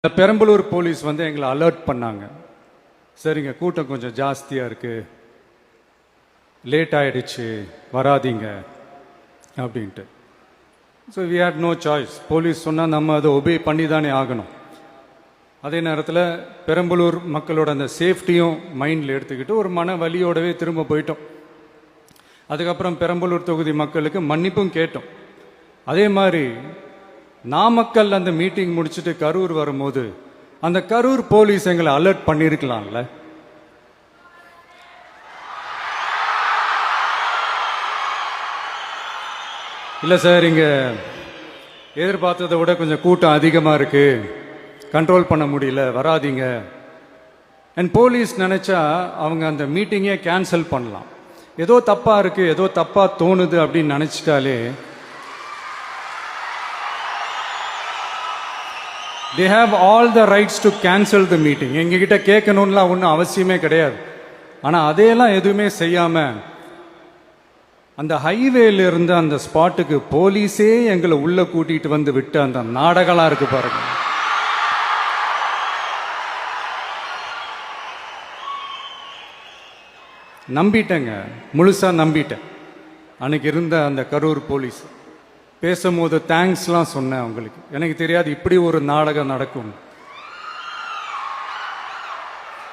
Perambalur police வந்து எங்களை alert பண்ணாங்க. சரிங்க, கூட்டம் கொஞ்சம் ஜாஸ்தியாக இருக்குது, லேட் ஆகிடுச்சு, வராதிங்க அப்படின்ட்டு. So we had no choice. Police சொன்னால் நம்ம அதை ஒபே பண்ணி தானே ஆகணும். அதே நேரத்தில் பெரம்பலூர் மக்களோட அந்த சேஃப்டியும் மைண்டில் எடுத்துக்கிட்டு ஒரு மன வலியோடவே திரும்ப போயிட்டோம். அதுக்கப்புறம் பெரம்பலூர் தொகுதி மக்களுக்கு மன்னிப்பும் கேட்டோம். அதே மாதிரி நாமக்கல் அந்த மீட்டிங் முடிச்சுட்டு கரூர் வரும்போது அந்த கரூர் போலீஸ் எங்களை அலர்ட் பண்ணியிருக்கலாம்ல. இல்லை சார், இங்கே எதிர்பார்த்ததை விட கொஞ்சம் கூட்டம் அதிகமாக இருக்கு, கண்ட்ரோல் பண்ண முடியல, வராதிங்க. அண்ட் போலீஸ் நினைச்சா அவங்க அந்த மீட்டிங்கே கேன்சல் பண்ணலாம். ஏதோ தப்பா இருக்கு, ஏதோ தப்பா தோணுது அப்படின்னு நினைச்சிட்டாலே they have all the rights to cancel the meeting. எங்ககிட்ட கேட்கணும்லாம் ஒன்றும் அவசியமே கிடையாது. ஆனால் அதையெல்லாம் எதுவுமே செய்யாம அந்த ஹைவேல இருந்து அந்த ஸ்பாட்டுக்கு போலீஸே எங்களை உள்ள கூட்டிட்டு வந்து விட்டு அந்த நாடகம்லாம் இருக்கு பாருங்க. நம்பிட்டேங்க, முழுசா நம்பிட்டேன். அன்னைக்கு இருந்த அந்த கரூர் போலீஸ் பேசும்போது தேங்க்ஸ்லாம் சொன்னேன் அவங்களுக்கு. எனக்கு தெரியாது இப்படி ஒரு நாடகம் நடக்கும்.